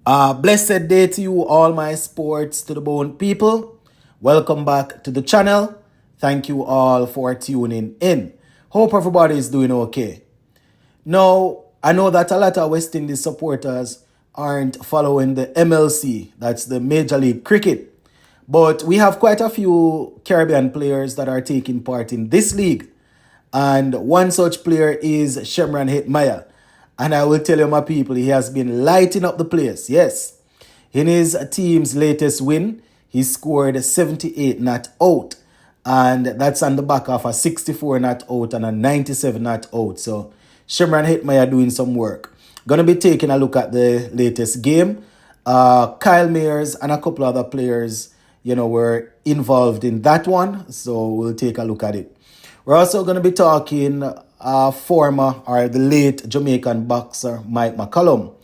Blessed day to you, all my sports to the bone people. Welcome back to the channel. Thank you all for tuning in. Hope everybody is doing okay. Now, I know that a lot of West Indies supporters aren't following the MLC, that's the Major League Cricket. But we have quite a few Caribbean players that are taking part in this league. And one such player is Hetmyer. And I will tell you, my people, he has been lighting up the place. Yes. In his team's latest win, he scored 78 not out. And that's on the back of a 64 not out and a 97 not out. So Hetmyer doing some work. Gonna be taking a look at the latest game. Kyle Mayers and a couple other players, were involved in that one. So we'll take a look at it. We're also going to be talking the late Jamaican boxer Mike McCallum.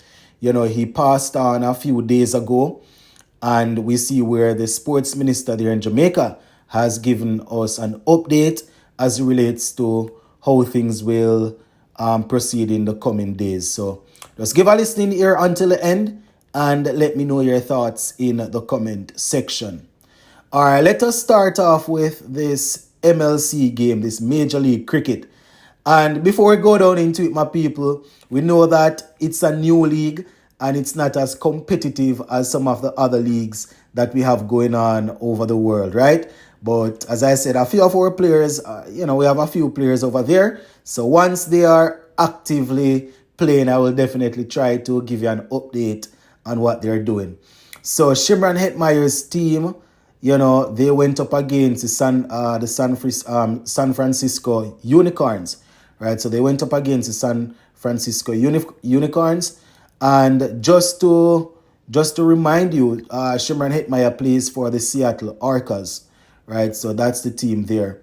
He passed on a few days ago, and we see where the sports minister there in Jamaica has given us an update as it relates to how things will proceed in the coming days. So just give a listening ear until the end and let me know your thoughts in the comment section. All right, let us start off with this MLC game, this Major League Cricket. And before we go down into it, my people, we know that it's a new league and it's not as competitive as some of the other leagues that we have going on over the world, right? But as I said, a few of our players, we have a few players over there. So once they are actively playing, I will definitely try to give you an update on what they're doing. So Hetmyer's team, they went up against the San Francisco Unicorns, right? So they went up against the San Francisco Unicorns, and just to remind you, Hetmyer plays for the Seattle Orcas, right? So that's the team there.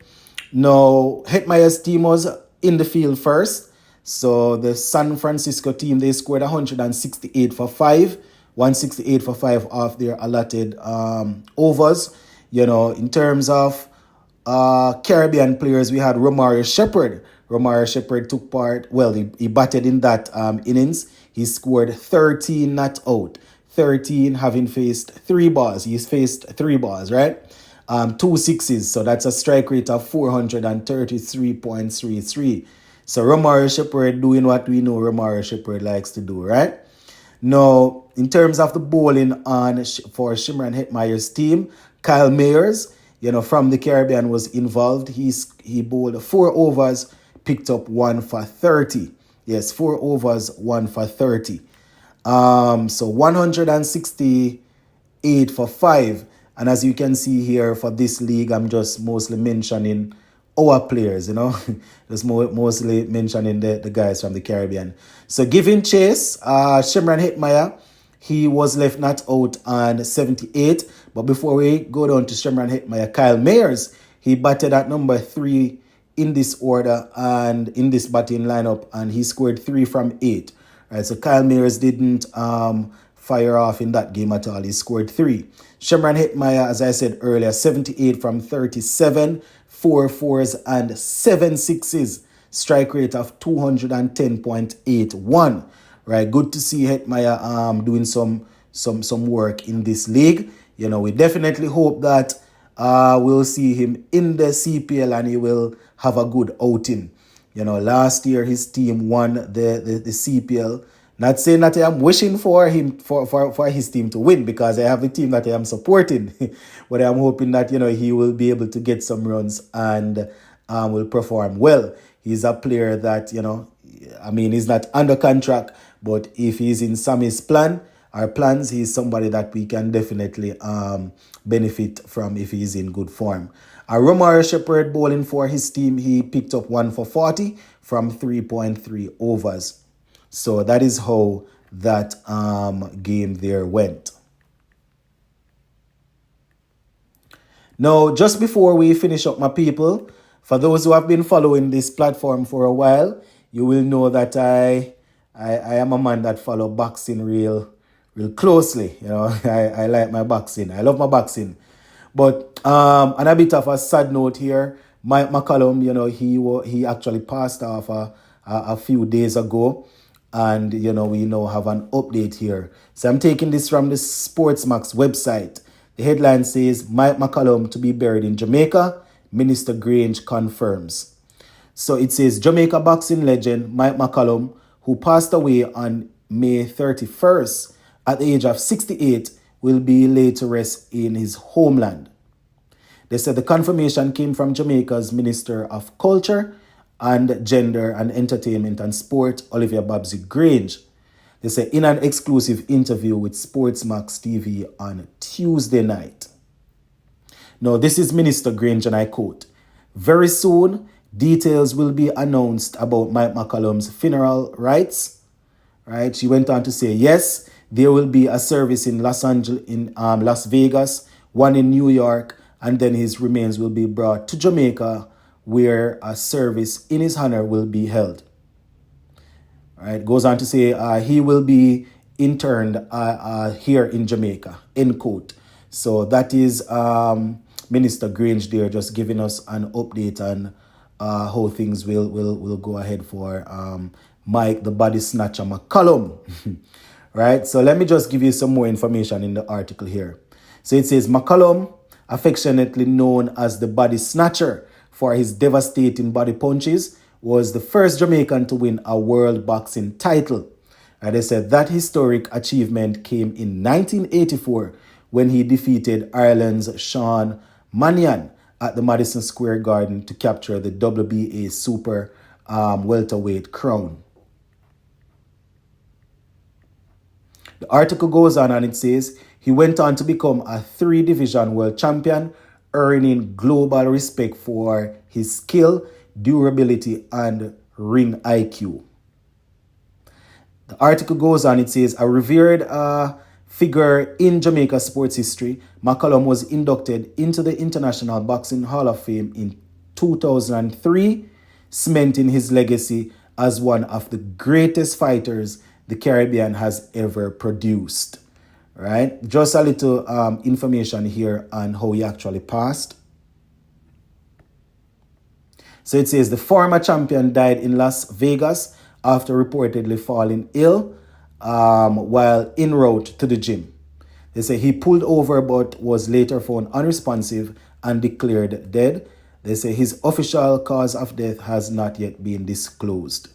Now, Hetmyer's team was in the field first. So the San Francisco team, they scored 168 for 5. 168 for 5 off their allotted overs. In terms of Caribbean players, we had Romario Shepherd. Romario Shepherd took part, he batted in that innings. He scored 13 not out. 13 having faced 3 balls. He's faced 3 balls, right? 2 sixes. So that's a strike rate of 433.33. So Romario Shepherd doing what we know Romario Shepherd likes to do, right? Now, in terms of the bowling for Hetmyer's team, Kyle Mayers, from the Caribbean was involved. He bowled 4 overs, picked up 1 for 30. Yes, 4 overs, 1 for 30. So 168 for 5. And as you can see here for this league, I'm just mostly mentioning our players, just mostly mentioning the guys from the Caribbean. So giving chase, Hetmyer, he was left not out on 78. But before we go down to Hetmyer, Kyle Mayers, he batted at number 3 in this order and in this batting lineup, and he scored 3 from 8. Right, so Kyle Mayers didn't fire off in that game at all. He scored 3. Hetmyer, as I said earlier, 78 from 37, 4 fours and 7 sixes. Strike rate of 210.81. Right, good to see Hetmyer doing some work in this league. We definitely hope that we'll see him in the CPL and he will have a good outing. Last year his team won the CPL. Not saying that I am wishing for him for his team to win, because I have the team that I am supporting. But I am hoping that he will be able to get some runs and will perform well. He's a player that he's not under contract, but if he's in Sammy's plans, he's somebody that we can definitely benefit from if he's in good form. Romario Shepherd bowling for his team, he picked up 1 for 40 from 3.3 overs. So that is how that game there went. Now, just before we finish up, my people, for those who have been following this platform for a while, you will know that I am a man that follow boxing real closely. I like my boxing. I love my boxing. But on a bit of a sad note here, Mike McCallum, he actually passed off a few days ago. And, we now have an update here. So I'm taking this from the Sportsmax website. The headline says, Mike McCallum to be buried in Jamaica. Minister Grange confirms. So it says, Jamaica boxing legend Mike McCallum, who passed away on May 31st at the age of 68, will be laid to rest in his homeland. They said the confirmation came from Jamaica's Minister of Culture and Gender and Entertainment and Sport, Olivia Babsy Grange. They said in an exclusive interview with Sportsmax TV on Tuesday night. Now, this is Minister Grange, and I quote, very soon, details will be announced about Mike McCallum's funeral rites. Right? She went on to say, yes, there will be a service in Las Vegas, one in New York, and then his remains will be brought to Jamaica, where a service in his honor will be held. Right? Goes on to say he will be interned here in Jamaica, end quote. So that is Minister Grange there, just giving us an update on how things will go ahead for Mike the Body Snatcher McCallum. Right? So let me just give you some more information in the article here. So it says McCallum, affectionately known as the Body Snatcher for his devastating body punches, was the first Jamaican to win a world boxing title. And they said that historic achievement came in 1984 when he defeated Ireland's Sean Mannion at the Madison Square Garden to capture the WBA super welterweight crown. The article goes on and it says, he went on to become a 3-division world champion, earning global respect for his skill, durability, and ring IQ. The article goes on, it says, a revered figure in Jamaica sports history, McCallum was inducted into the International Boxing Hall of Fame in 2003, cementing his legacy as one of the greatest fighters the Caribbean has ever produced. Right? Just a little information here on how he actually passed. So it says the former champion died in Las Vegas after reportedly falling ill while en route to the gym. They say he pulled over but was later found unresponsive and declared dead. They say his official cause of death has not yet been disclosed.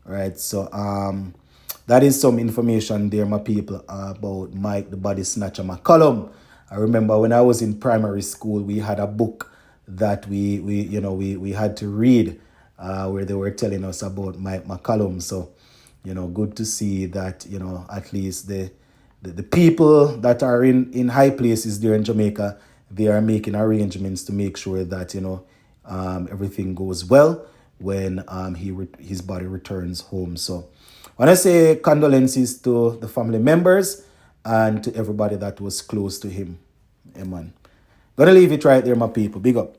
All right, so that is some information there, my people, about Mike the Body Snatcher McCallum. I remember when I was in primary school, we had a book that we had to read where they were telling us about Mike McCallum. So, good to see that, at least the people that are in high places there in Jamaica, they are making arrangements to make sure that, everything goes well when his body returns home. So I want to say condolences to the family members and to everybody that was close to him. Amen. Gonna leave it right there, my people. Big up.